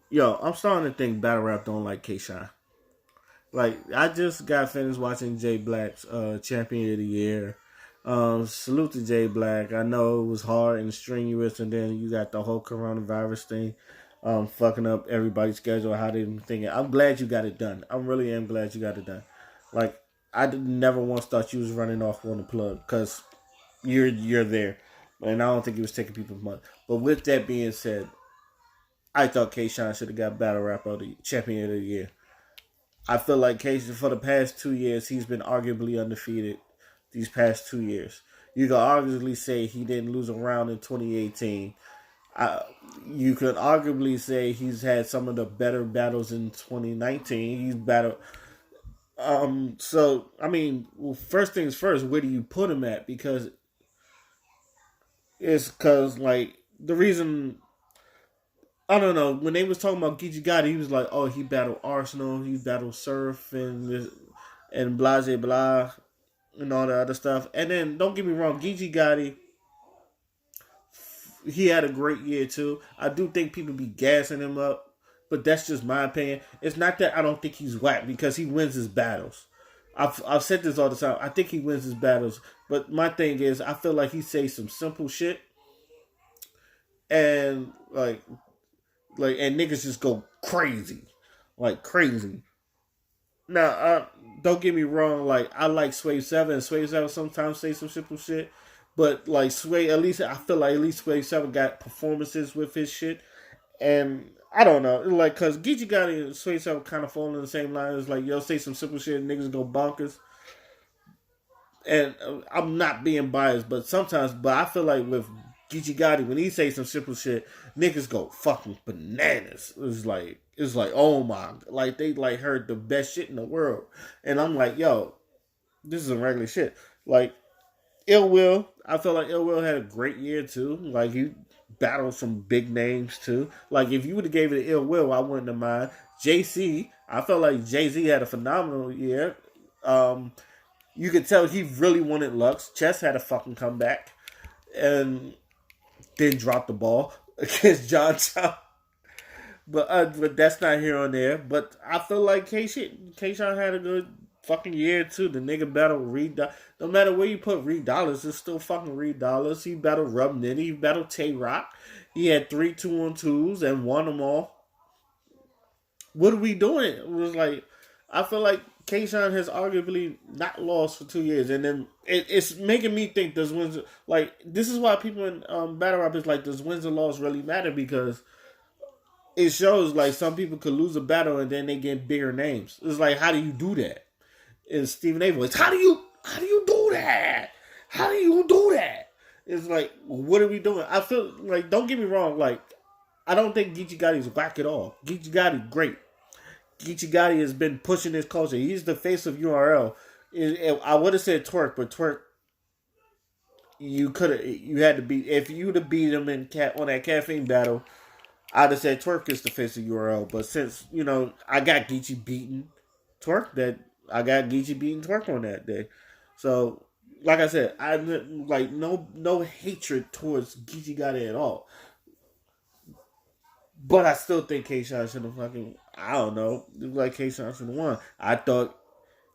Yo, I'm starting to think battle rap don't like K-Shine. Like, I just got finished watching Jay Black's Champion of the Year. Salute to Jay Black. I know it was hard and strenuous, and then you got the whole coronavirus thing fucking up everybody's schedule, how they been thinking. I'm glad you got it done. I really am glad you got it done. Like, never once thought you was running off on the plug because you're there. And I don't think he was taking people's money. But with that being said, I thought K Shine should have got Battle Rap of the Champion of the Year. I feel like Casey for the past 2 years he's been arguably undefeated. These past 2 years, you could arguably say he didn't lose a round in 2018. I, you could arguably say he's had some of the better battles in 2019. He's battled. So I mean, well, first things first, where do you put him at? Because it's because like the reason I don't know. When they was talking about Geechee Gotti, he was like, "Oh, he battled Arsenal, he battled Surf, and blah blah blah, and all the other stuff." And then don't get me wrong, Geechee Gotti, he had a great year too. I do think people be gassing him up, but that's just my opinion. It's not that I don't think he's whack because he wins his battles. I've said this all the time. I think he wins his battles, but my thing is, I feel like he says some simple shit, and and niggas just go crazy, like crazy. Now, don't get me wrong. Like I like Sway Seven. And Sway Seven sometimes say some simple shit, but like Sway, at least I feel like at least Sway Seven got performances with his shit, and I don't know, like because Geechee Gotti and Sway Seven kind of fall in the same line. It's like yo say some simple shit, and niggas go bonkers. And I'm not being biased, but sometimes, but I feel like with Geechee Gotti, when he say some simple shit, niggas go fucking bananas. It's like oh my, like they like heard the best shit in the world, and I'm like yo, this is a regular shit. Like Ill Will, I feel like Ill Will had a great year too. Like he battled some big names too. Like if you would have gave it to Ill Will, I wouldn't have mind. JC, I felt like Jay Z had a phenomenal year. Um, you could tell he really wanted Lux. Chess had a fucking comeback and then dropped the ball against John Chow. But that's not here or there. But I feel like K-Shot had a good fucking year too. The nigga battled Reed. No matter where you put Reed Dollars, it's still fucking Reed Dollars. He battled Rub Nitty. He battled Tay Rock. He had 3 2-on-2s and won them all. What are we doing? It was like I feel like Kayshawn has arguably not lost for 2 years, and then it's making me think does wins like this is why people in battle rap is like does wins and loss really matter because it shows like some people could lose a battle and then they get bigger names. It's like how do you do that? And Stephen A voice, how do you do that? How do you do that? It's like what are we doing? I feel like don't get me wrong, like I don't think Geechee Gotti's whack at all. Geechee Gotti great. Geechee Gotti has been pushing this culture. He's the face of URL. I would have said Twerk, but Twerk, you had to beat if you would have beat him on that caffeine battle. I'd have said Twerk is the face of URL, but since I got Geechee beating I got Geechee beating Twerk on that day. So, like I said, I like no hatred towards Geechee Gotti at all. But I still think K Shot should have fucking I don't know. It was like K Shot should have won. I thought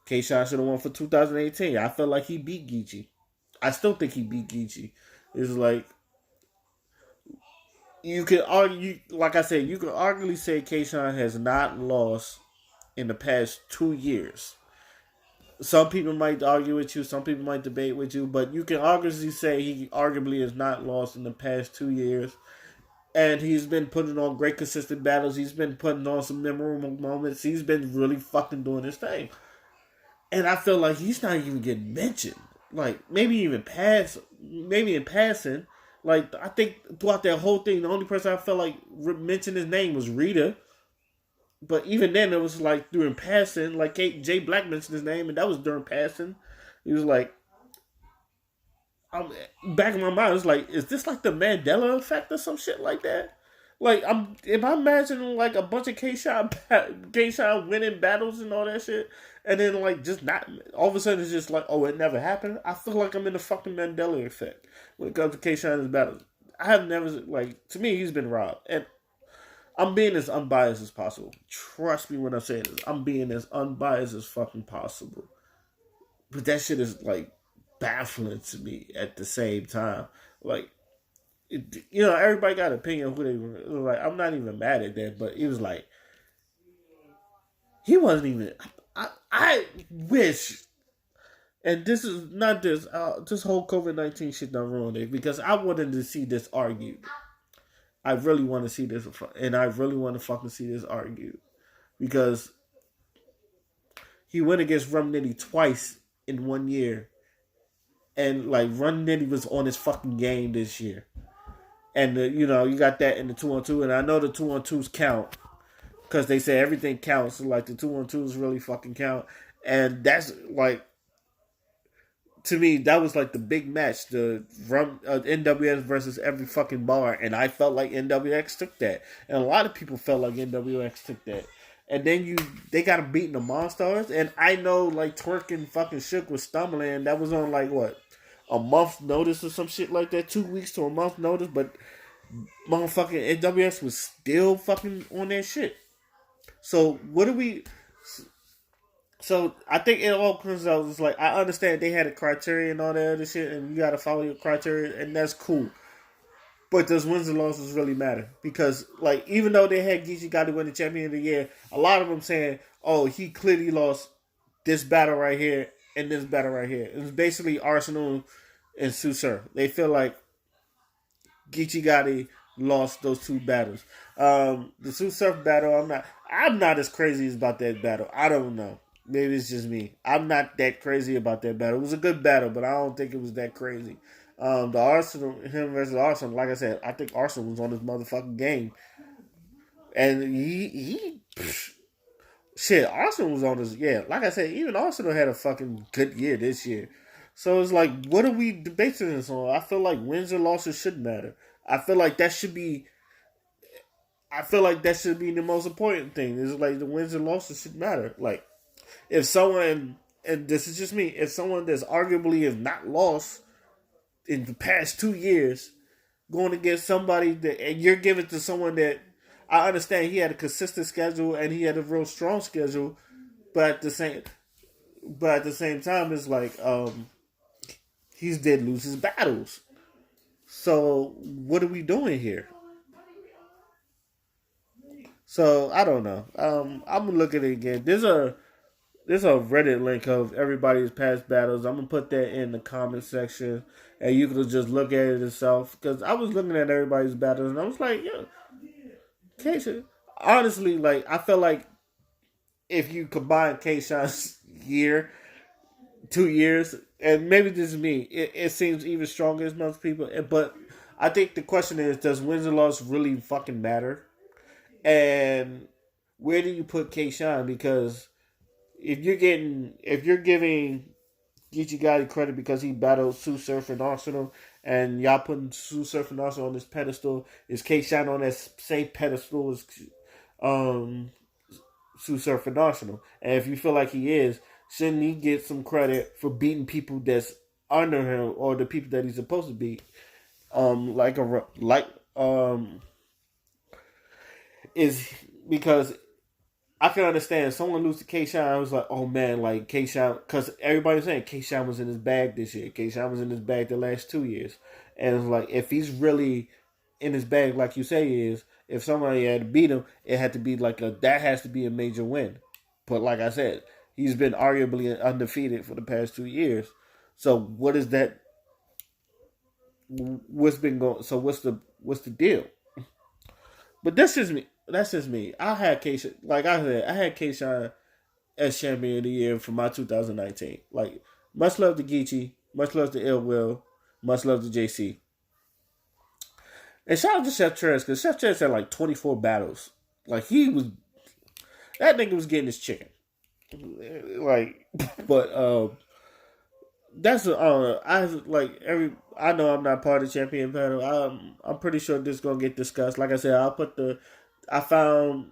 K Shot should have won for 2018. I felt like he beat Geechee. I still think he beat Geechee. It's like you could argue like I said, you could arguably say K Shot has not lost in the past 2 years. Some people might argue with you, some people might debate with you, but you can arguably say he arguably has not lost in the past 2 years. And he's been putting on great consistent battles. He's been putting on some memorable moments. He's been really fucking doing his thing. And I feel like he's not even getting mentioned. Like maybe in passing. Like I think throughout that whole thing, the only person I felt like mentioned his name was Rita. But even then, it was like during passing. Like Jay Black mentioned his name, and that was during passing. He was like, I'm back in my mind. It's like, is this like the Mandela effect or some shit like that? Like, if I imagine like a bunch of K-Shot winning battles and all that shit, and then like just not all of a sudden it's just like, oh, it never happened. I feel like I'm in the fucking Mandela effect when it comes to K-Shot and his battles. I have never like to me he's been robbed, and I'm being as unbiased as possible. Trust me when I say this. I'm being as unbiased as fucking possible. But that shit is like baffling to me at the same time. Like, everybody got an opinion of who they were. Like, I'm not even mad at that, but it was like he wasn't even. I wish, and this is not this. This whole COVID-19 shit done ruined it because I wanted to see this argued. I really want to see this, and I really want to fucking see this argued because he went against Rum Nitty twice in 1 year, and like Rum Nitty was on his fucking game this year, and you got that in the 2-on-2, and I know the 2-on-2s count because they say everything counts, so like the 2-on-2s really fucking count, and that's like to me, that was like the big match, the NWX versus every fucking bar, and I felt like NWX took that, and a lot of people felt like NWX took that. And then they got him beating the Monstars, and I know like Twerk and fucking Shook was stumbling. That was on like what, a month's notice or some shit like that, 2 weeks to a month's notice, but motherfucking NWX was still fucking on that shit. So what do we? So I think it all comes out. It's like I understand they had a criteria and all that other shit, and you got to follow your criteria, and that's cool. But does wins and losses really matter? Because like even though they had Geechee Gotti win the champion of the year, a lot of them saying, "Oh, he clearly lost this battle right here and this battle right here." It was basically Arsenal and Sue Surf. They feel like Geechee Gotti lost those two battles. The Sue Surf battle, I'm not as crazy about that battle. I don't know. Maybe it's just me. I'm not that crazy about that battle. It was a good battle, but I don't think it was that crazy. The Arsenal, him versus Arsenal, like I said, I think Arsenal was on his motherfucking game. And shit, Arsenal was on his, yeah, like I said, even Arsenal had a fucking good year this year. So it's like, what are we debating this on? I feel like wins or losses should matter. I feel like that should be the most important thing. It's like the wins and losses should matter. Like, if someone, and this is just me, if someone that's arguably has not lost in the past 2 years, going against somebody that, and you're giving to someone that, I understand he had a consistent schedule and he had a real strong schedule, but at the same time, it's like he did lose his battles. So what are we doing here? So I don't know. I'm gonna look at it again. There's a Reddit link of everybody's past battles. I'm gonna put that in the comment section, and you can just look at it yourself. Because I was looking at everybody's battles, and I was like, yeah, K-Shine. Honestly, like I felt like if you combine K-Shine's year, 2 years, and maybe this is me, it seems even stronger as most people. But I think the question is, does wins and losses really fucking matter? And where do you put K-Shine? Because if you're giving Geechee Gotti credit because he battled Sue Surf and Arsenal, and y'all putting Sue Surf and Arsenal on this pedestal, is K-Shine on that same pedestal as Sue Surf and Arsenal? And if you feel like he is, shouldn't he get some credit for beating people that's under him or the people that he's supposed to beat? Is because I can understand someone lose to K-Shine. I was like, oh man, like K-Shine, because everybody's saying K-Shine was in his bag this year. K-Shine was in his bag the last 2 years, and it's like if he's really in his bag, like you say he is, if somebody had to beat him, it had to be that has to be a major win. But like I said, he's been arguably undefeated for the past 2 years. So what is that? What's been going? So what's the deal? But that's just me. That's just me. I had K-Shine, like I said, I had K-Shine as champion of the year for my 2019. Like, much love to Geechee, much love to Ill Will, much love to JC. And shout out to Chef Trez, because Chef Trez had like 24 battles. Like, that nigga was getting his chicken. Like, but, that's I know I'm not part of the champion battle. I'm pretty sure this is gonna get discussed. Like I said, I found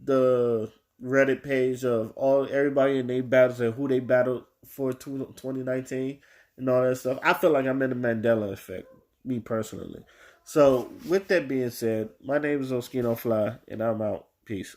the Reddit page of everybody in their battles and who they battled for 2019 and all that stuff. I feel like I'm in the Mandela effect, me personally. So with that being said, my name is Oskino Fly, and I'm out. Peace.